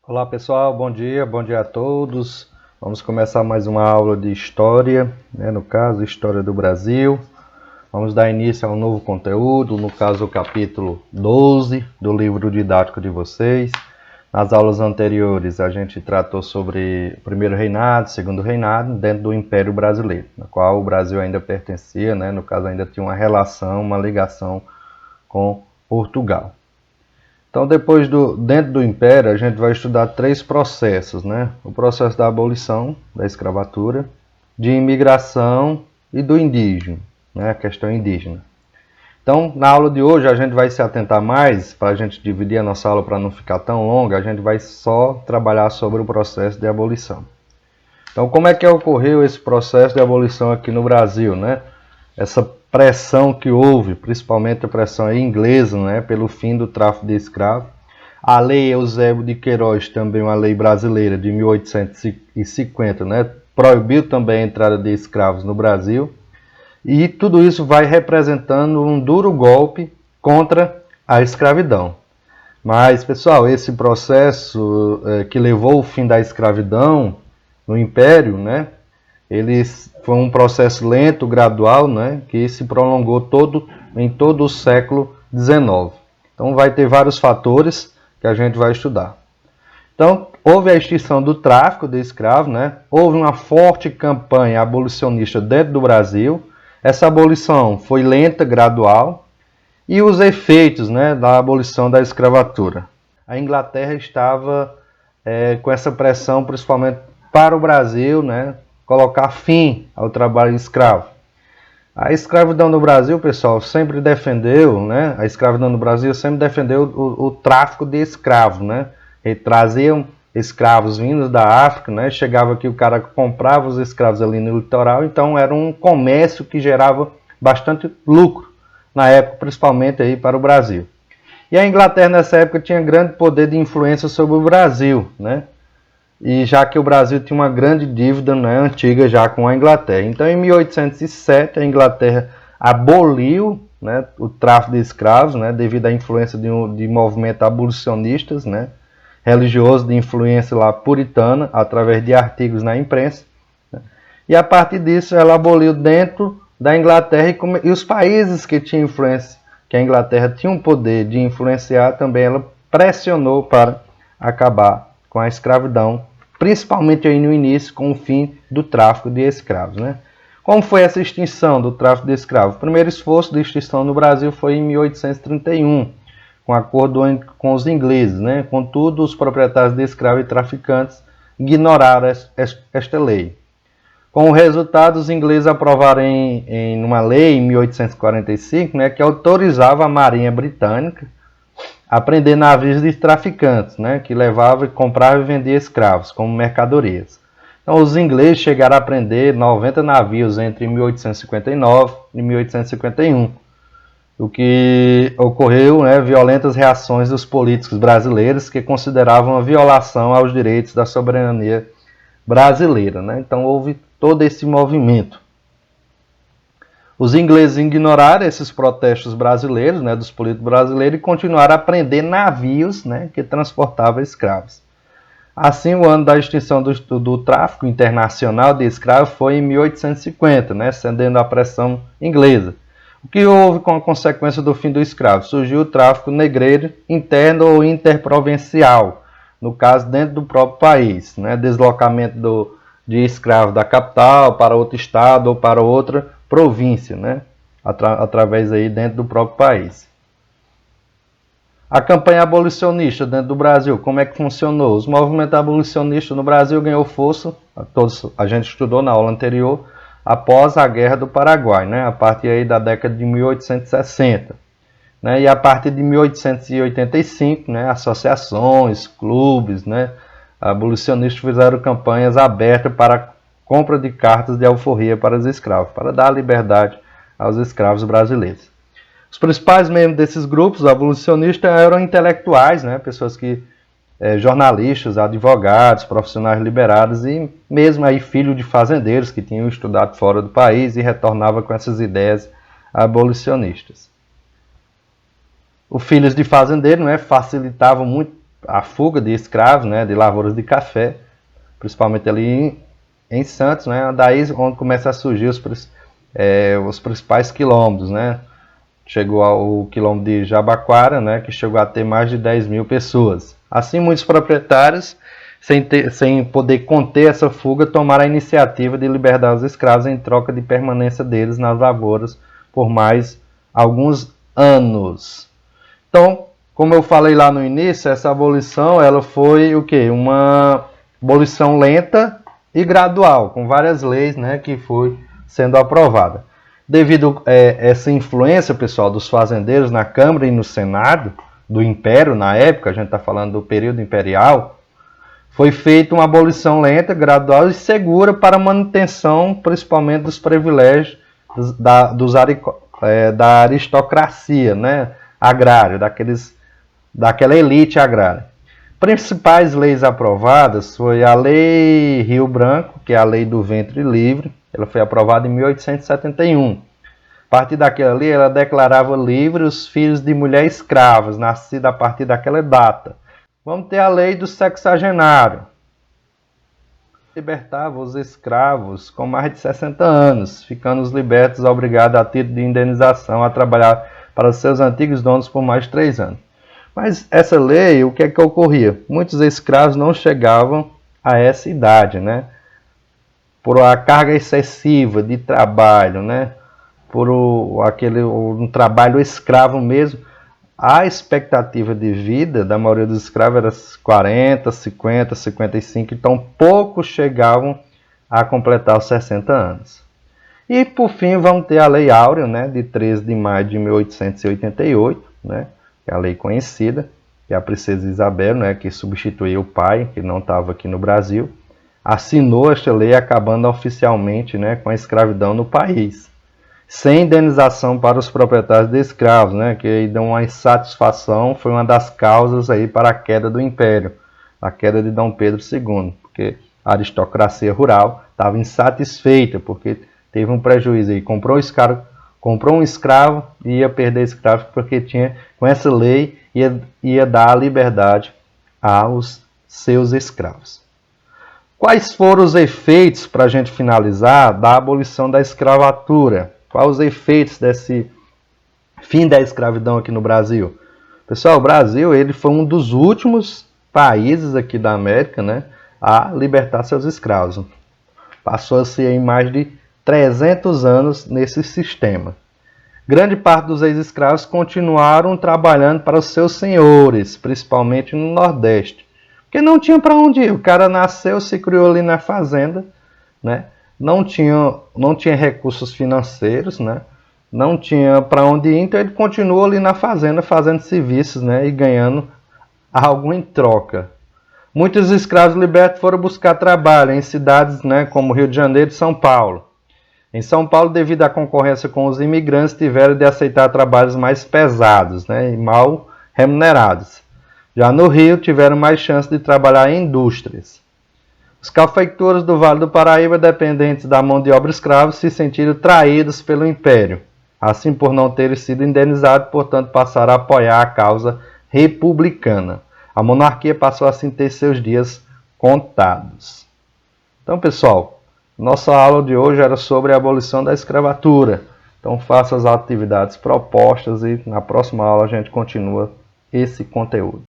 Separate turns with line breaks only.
Olá pessoal, bom dia a todos. Vamos começar mais uma aula de História, no caso História do Brasil. Vamos dar início a um novo conteúdo, no caso o capítulo 12 do livro didático de vocês. Nas aulas anteriores a gente tratou sobre o primeiro reinado, segundo reinado, dentro do Império Brasileiro, no qual o Brasil ainda pertencia, no caso ainda tinha uma relação, uma ligação com Portugal. Então, dentro do Império, a gente vai estudar três processos, O processo da abolição da escravatura, de imigração e do indígena, a questão indígena. Então, na aula de hoje, a gente vai se atentar mais, para a gente dividir a nossa aula para não ficar tão longa, a gente vai só trabalhar sobre o processo de abolição. Então, como é que ocorreu esse processo de abolição aqui no Brasil, Essa pressão que houve, principalmente a pressão inglesa, pelo fim do tráfico de escravos. A lei Eusébio de Queiroz, também uma lei brasileira de 1850, proibiu também a entrada de escravos no Brasil. E tudo isso vai representando um duro golpe contra a escravidão. Mas, pessoal, esse processo que levou ao fim da escravidão no Império, ele foi um processo lento, gradual, que se prolongou em todo o século XIX. Então vai ter vários fatores que a gente vai estudar. Então, houve a extinção do tráfico de escravos, houve uma forte campanha abolicionista dentro do Brasil. Essa abolição foi lenta, gradual, e os efeitos da abolição da escravatura. A Inglaterra estava com essa pressão, principalmente para o Brasil, colocar fim ao trabalho escravo. A escravidão no Brasil, pessoal, sempre defendeu, a escravidão no Brasil sempre defendeu o tráfico de escravos, E traziam escravos vindos da África, Chegava aqui, o cara comprava os escravos ali no litoral, então era um comércio que gerava bastante lucro, na época, principalmente aí para o Brasil. E a Inglaterra, nessa época, tinha grande poder de influência sobre o Brasil, E já que o Brasil tinha uma grande dívida antiga já com a Inglaterra. Então, em 1807, a Inglaterra aboliu o tráfico de escravos, devido à influência de movimentos abolicionistas, religiosos de influência lá puritana, através de artigos na imprensa. E a partir disso, ela aboliu dentro da Inglaterra e os países que tinham influência, que a Inglaterra tinha um poder de influenciar, também ela pressionou para acabar com a escravidão, principalmente aí no início, com o fim do tráfico de escravos. Como foi essa extinção do tráfico de escravos? O primeiro esforço de extinção no Brasil foi em 1831, com acordo com os ingleses. Contudo, os proprietários de escravos e traficantes ignoraram esta lei. Com o resultado, os ingleses aprovaram em uma lei em 1845, que autorizava a Marinha Britânica a prender navios de traficantes, que levavam e compravam e vendiam escravos como mercadorias. Então, os ingleses chegaram a prender 90 navios entre 1859 e 1851, o que ocorreu violentas reações dos políticos brasileiros que consideravam a violação aos direitos da soberania brasileira. Então, houve todo esse movimento. Os ingleses ignoraram esses protestos brasileiros, dos políticos brasileiros, e continuaram a prender navios que transportavam escravos. Assim, o ano da extinção do tráfico internacional de escravos foi em 1850, cedendo à pressão inglesa. O que houve com a consequência do fim do escravo? Surgiu o tráfico negreiro interno ou interprovincial, no caso dentro do próprio país, deslocamento de escravos da capital para outro estado ou para outra província, através aí dentro do próprio país. A campanha abolicionista dentro do Brasil, como é que funcionou? Os movimentos abolicionistas no Brasil ganhou força, a gente estudou na aula anterior, após a Guerra do Paraguai, a partir aí da década de 1860. E a partir de 1885, associações, clubes, abolicionistas fizeram campanhas abertas para compra de cartas de alforria para os escravos, para dar liberdade aos escravos brasileiros. Os principais membros desses grupos abolicionistas eram intelectuais, né, pessoas que jornalistas, advogados, profissionais liberados e mesmo aí filhos de fazendeiros que tinham estudado fora do país e retornavam com essas ideias abolicionistas. Os filhos de fazendeiro, né, facilitavam muito a fuga de escravos, né, de lavouras de café, principalmente ali em Santos, né, daí onde começa a surgir os principais quilombos, né. Chegou ao quilombo de Jabaquara, né, que chegou a ter mais de 10 mil pessoas. Assim, muitos proprietários, sem poder conter essa fuga, tomaram a iniciativa de libertar os escravos em troca de permanência deles nas lavouras por mais alguns anos. Então, como eu falei lá no início, essa abolição ela foi o quê? Uma abolição lenta e gradual, com várias leis, né, que foi sendo aprovada. Devido a essa influência, pessoal, dos fazendeiros na Câmara e no Senado do Império, na época, a gente está falando do período imperial, foi feita uma abolição lenta, gradual e segura para a manutenção, principalmente, dos privilégios da aristocracia, né, agrária, daquela elite agrária. Principais leis aprovadas foi a Lei Rio Branco, que é a Lei do Ventre Livre. Ela foi aprovada em 1871. A partir daquela lei, ela declarava livre os filhos de mulheres escravas, nascidos a partir daquela data. Vamos ter a Lei do Sexagenário. Libertava os escravos com mais de 60 anos, ficando os libertos obrigados a título de indenização a trabalhar para os seus antigos donos por mais de 3 anos. Mas essa lei, o que é que ocorria? Muitos escravos não chegavam a essa idade, né? Por a carga excessiva de trabalho, né? Por um trabalho escravo mesmo, a expectativa de vida da maioria dos escravos era 40, 50, 55, então poucos chegavam a completar os 60 anos. E por fim vamos ter a Lei Áurea, né? De 13 de maio de 1888, né? Que é a lei conhecida, que é a princesa Isabel, né? Que substituiu o pai, que não estava aqui no Brasil. Assinou esta lei acabando oficialmente, né, com a escravidão no país, sem indenização para os proprietários de escravos, né, que aí dão uma insatisfação, foi uma das causas aí para a queda do Império, a queda de Dom Pedro II, porque a aristocracia rural estava insatisfeita, porque teve um prejuízo aí, comprou um escravo e ia perder escravo, porque com essa lei ia dar a liberdade aos seus escravos. Quais foram os efeitos, para a gente finalizar, da abolição da escravatura? Quais os efeitos desse fim da escravidão aqui no Brasil? Pessoal, o Brasil ele foi um dos últimos países aqui da América, né, a libertar seus escravos. Passou-se aí mais de 300 anos nesse sistema. Grande parte dos ex-escravos continuaram trabalhando para os seus senhores, principalmente no Nordeste. Porque não tinha para onde ir. O cara nasceu, se criou ali na fazenda, né? Não tinha recursos financeiros, né? Não tinha para onde ir, então ele continuou ali na fazenda fazendo serviços, né? E ganhando algo em troca. Muitos escravos libertos foram buscar trabalho em cidades, né, como Rio de Janeiro e São Paulo. Em São Paulo, devido à concorrência com os imigrantes, tiveram de aceitar trabalhos mais pesados, né, e mal remunerados. Já no Rio, tiveram mais chance de trabalhar em indústrias. Os cafeicultores do Vale do Paraíba, dependentes da mão de obra escrava, se sentiram traídos pelo Império. Assim, por não terem sido indenizados, portanto, passaram a apoiar a causa republicana. A monarquia passou assim a ter seus dias contados. Então, pessoal, nossa aula de hoje era sobre a abolição da escravatura. Então, faça as atividades propostas e na próxima aula a gente continua esse conteúdo.